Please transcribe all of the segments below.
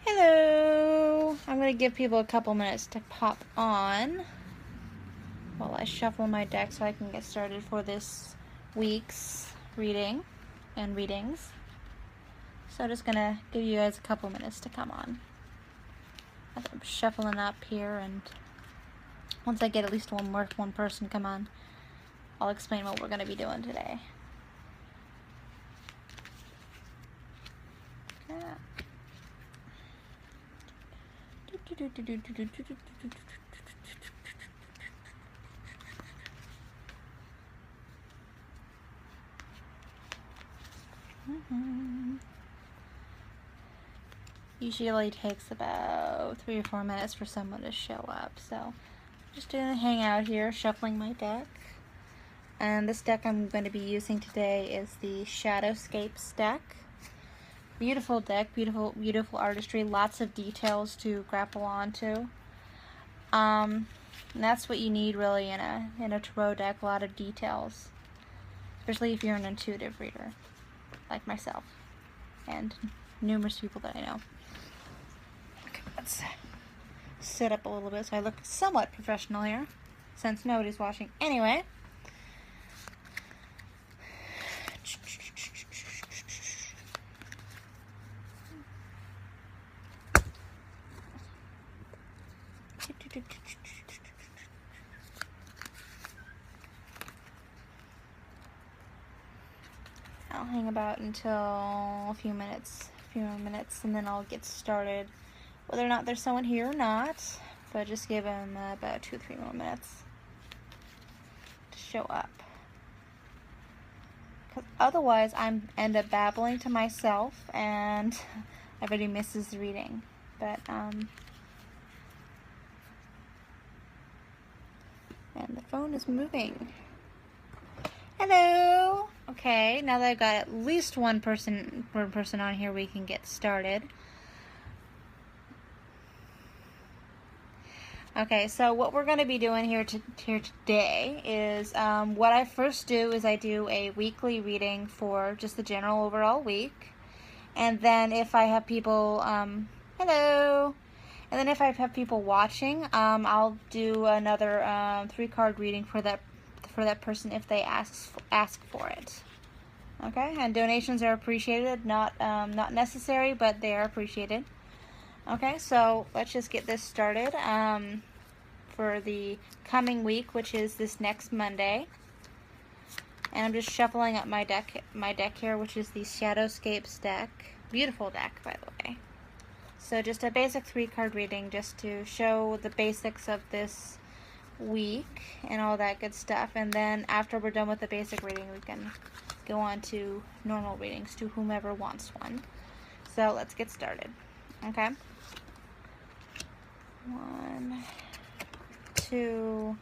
Hello! I'm going to give people a couple minutes to pop on while I shuffle my deck so I can get started for this week's reading and readings. So I'm just going to give you guys a couple minutes to come on. I'm shuffling up here, and once I get at least one person to come on, I'll explain what we're going to be doing today. Okay. Usually takes about 3 or 4 minutes for someone to show up, so just gonna hang out here shuffling my deck. And this deck I'm going to be using today is the Shadowscapes deck. Beautiful deck, beautiful artistry, lots of details to grapple onto. And that's what you need really in a tarot deck, a lot of details, especially if you're an intuitive reader like myself and numerous people that I know. Okay, let's sit up a little bit so I look somewhat professional here, since nobody's watching anyway. I'll hang about until a few more minutes, and then I'll get started. Whether or not there's someone here or not, but just give them about 2 or 3 more minutes to show up. Because otherwise, I end up babbling to myself, and everybody misses the reading. But and the phone is moving. Hello. Okay, now that I've got at least one person on here, we can get started. Okay, so what we're going to be doing here today is what I first do is I do a weekly reading for just the general overall week, and then if I have people hello, and then if I have people watching, I'll do another 3-card reading for that person if they ask for it. Okay, and donations are appreciated, not necessary, but they are appreciated. Okay, so let's just get this started for the coming week, which is this next Monday. And I'm just shuffling up my deck here, which is the Shadowscapes deck. Beautiful deck, by the way. So just a basic 3-card reading just to show the basics of this week and all that good stuff. And then after we're done with the basic reading, we can go on to normal readings to whomever wants one. So let's get started. Okay. 1, 2,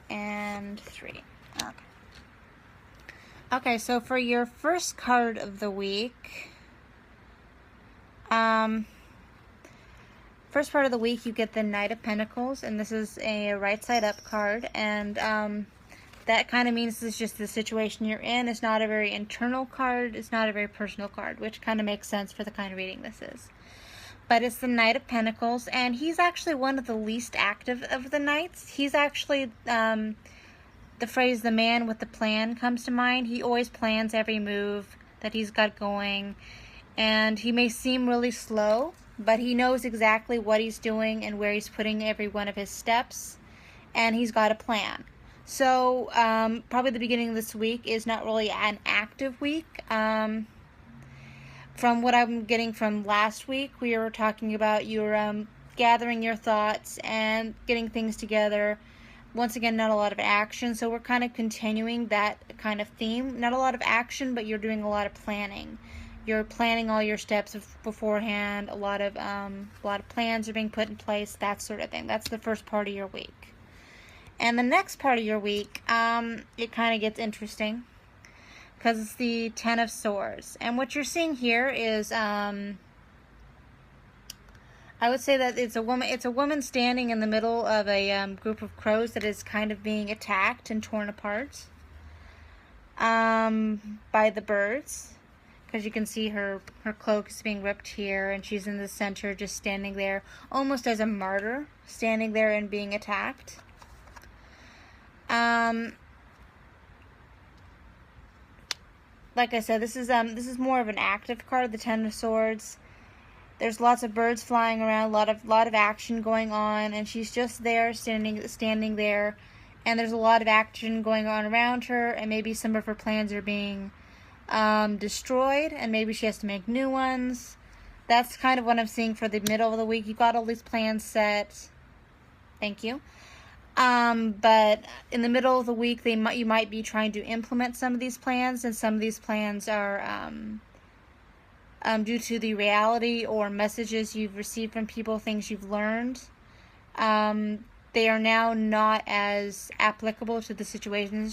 and 3. Okay, so for your first card of the week, first part of the week, you get the Knight of Pentacles, and this is a right side up card, and that kind of means it's just the situation you're in. It's not a very internal card. It's not a very personal card, which kind of makes sense for the kind of reading this is. But it's the Knight of Pentacles, and he's actually one of the least active of the knights. He's actually, the phrase, the man with the plan comes to mind. He always plans every move that he's got going, and he may seem really slow, but he knows exactly what he's doing and where he's putting every one of his steps, and he's got a plan. So probably the beginning of this week is not really an active week. From what I'm getting from last week, we were talking about your gathering your thoughts and getting things together. Once again, not a lot of action, so we're kind of continuing that kind of theme. Not a lot of action, but you're doing a lot of planning. You're planning all your steps beforehand. A lot of plans are being put in place, that sort of thing. That's the first part of your week. And the next part of your week, it kind of gets interesting, because it's the Ten of Swords. And what you're seeing here is, I would say that it's a woman standing in the middle of a group of crows that is kind of being attacked and torn apart by the birds. because you can see her cloak is being ripped here, and she's in the center just standing there almost as a martyr, standing there and being attacked. Like I said, this is more of an active card, the Ten of Swords. There's lots of birds flying around, lot of action going on, and she's just there, standing there, and there's a lot of action going on around her, and maybe some of her plans are being destroyed, and maybe she has to make new ones. That's kind of what I'm seeing for the middle of the week. You've got all these plans set. Thank you. But in the middle of the week, you might be trying to implement some of these plans, and some of these plans are due to the reality or messages you've received from people, things you've learned. They are now not as applicable to the situation,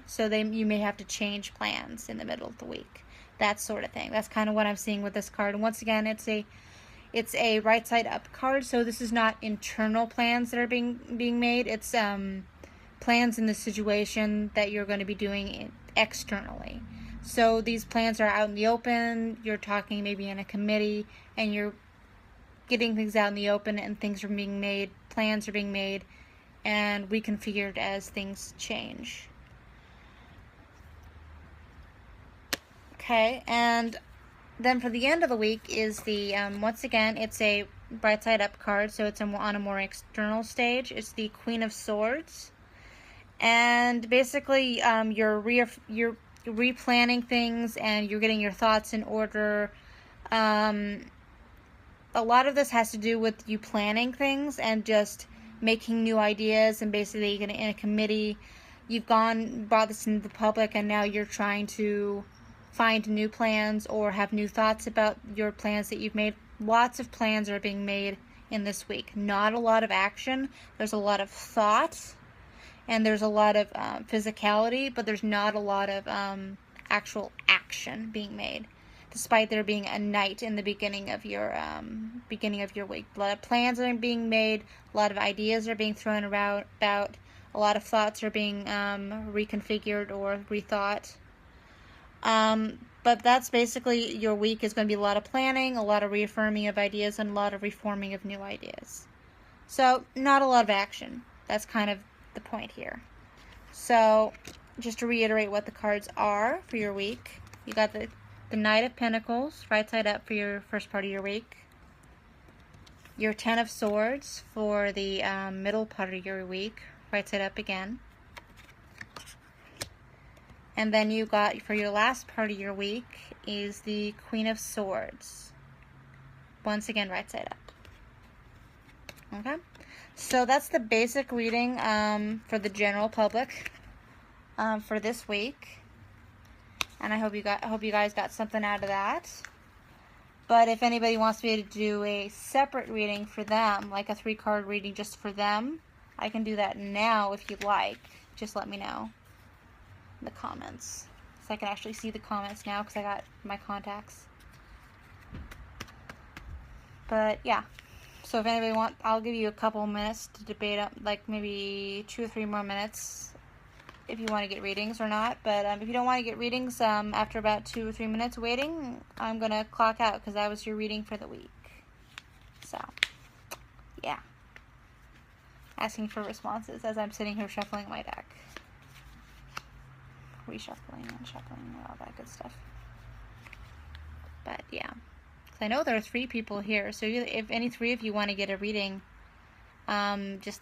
so you may have to change plans in the middle of the week. That sort of thing. That's kind of what I'm seeing with this card. And once again, it's a right side up card, so this is not internal plans that are being made. It's plans in the situation that you're going to be doing externally. So these plans are out in the open. You're talking maybe in a committee, and you're getting things out in the open, and things are being made, plans are being made, and reconfigured as things change. Okay, and then for the end of the week is the, once again, it's a bright side up card, so it's on a more external stage. It's the Queen of Swords. And basically, you're replanning things, and you're getting your thoughts in order. A lot of this has to do with you planning things and just making new ideas, and basically in a committee, you've brought this into the public, and now you're trying to find new plans or have new thoughts about your plans that you've made. Lots of plans are being made in this week. Not a lot of action. There's a lot of thought, and there's a lot of physicality, but there's not a lot of actual action being made, despite there being a night in the beginning of your week. A lot of plans are being made, a lot of ideas are being thrown about, a lot of thoughts are being reconfigured or rethought. But that's basically your week is going to be a lot of planning, a lot of reaffirming of ideas, and a lot of reforming of new ideas. So, not a lot of action. That's kind of the point here. So, just to reiterate what the cards are for your week, you got the Knight of Pentacles, right side up for your first part of your week. Your Ten of Swords for the middle part of your week, right side up again. And then you got, for your last part of your week, is the Queen of Swords. Once again, right side up. Okay? So that's the basic reading for the general public for this week. And I hope you guys got something out of that. But if anybody wants me to do a separate reading for them, like a 3-card reading just for them, I can do that now if you'd like. Just let me know in the comments, so I can actually see the comments now because I got my contacts. But yeah, so if anybody wants, I'll give you a couple minutes to debate up, like maybe 2 or 3 more minutes if you want to get readings or not. But if you don't want to get readings after about 2 or 3 minutes waiting, I'm gonna clock out because that was your reading for the week. So yeah, asking for responses as I'm sitting here shuffling my deck, reshuffling and shuffling and all that good stuff. But yeah, because I know there are 3 people here, so if any 3 of you want to get a reading, just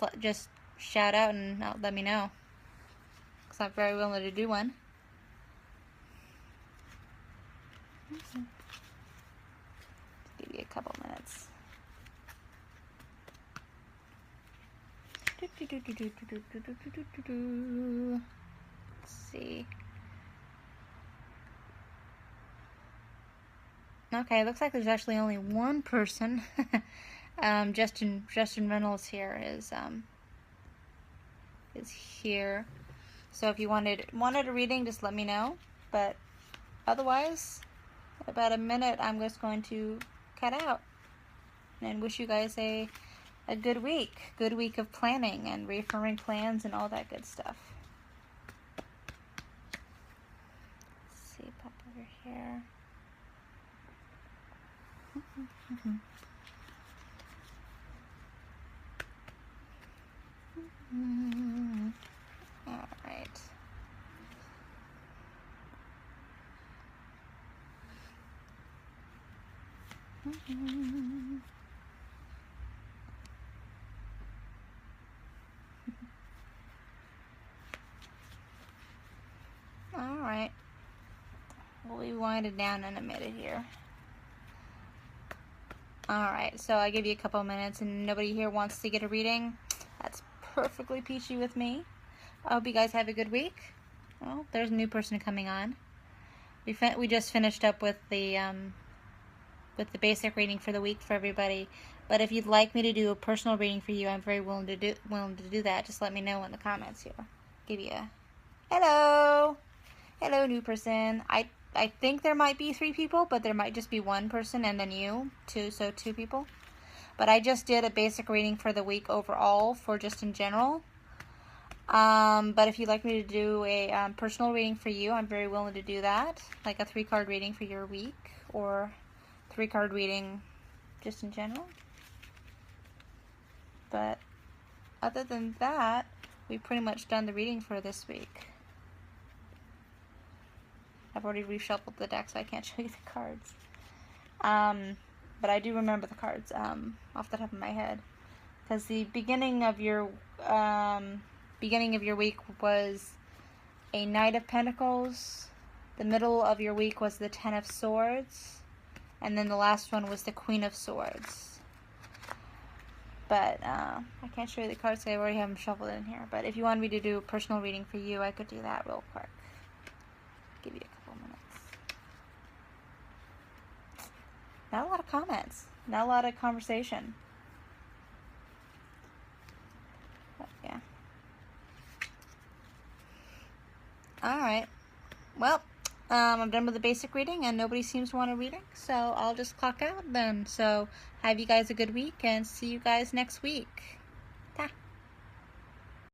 shout out and let me know, because I'm very willing to do one. Give you a couple minutes. Let's see. Okay, looks like there's actually only one person. Justin Reynolds here is here. So if you wanted a reading, just let me know. But otherwise, about a minute, I'm just going to cut out and wish you guys a good week of planning and reaffirming plans and all that good stuff. Let's see, pop over here. All right. All right. We'll be winding down in a minute here. Alright, so I give you a couple of minutes and nobody here wants to get a reading. That's perfectly peachy with me. I hope you guys have a good week. Oh, there's a new person coming on. We just finished up with the basic reading for the week for everybody. But if you'd like me to do a personal reading for you, I'm very willing to do that. Just let me know in the comments here. Give you a hello. Hello, new person. I think there might be 3 people, but there might just be 1 person and then you, 2 people. But I just did a basic reading for the week overall for just in general. But if you'd like me to do a personal reading for you, I'm very willing to do that. Like a 3-card reading for your week or 3-card reading just in general. But other than that, we've pretty much done the reading for this week. I've already reshuffled the deck, so I can't show you the cards. But I do remember the cards off the top of my head, because the beginning of your week was a Knight of Pentacles. The middle of your week was the Ten of Swords, and then the last one was the Queen of Swords. But I can't show you the cards, so I already have them shuffled in here. But if you want me to do a personal reading for you, I could do that real quick. Give you a couple minutes. Not a lot of comments. Not a lot of conversation. But yeah. Alright. Well, I'm done with the basic reading and nobody seems to want a reading. So I'll just clock out then. So have you guys a good week and see you guys next week. Ta.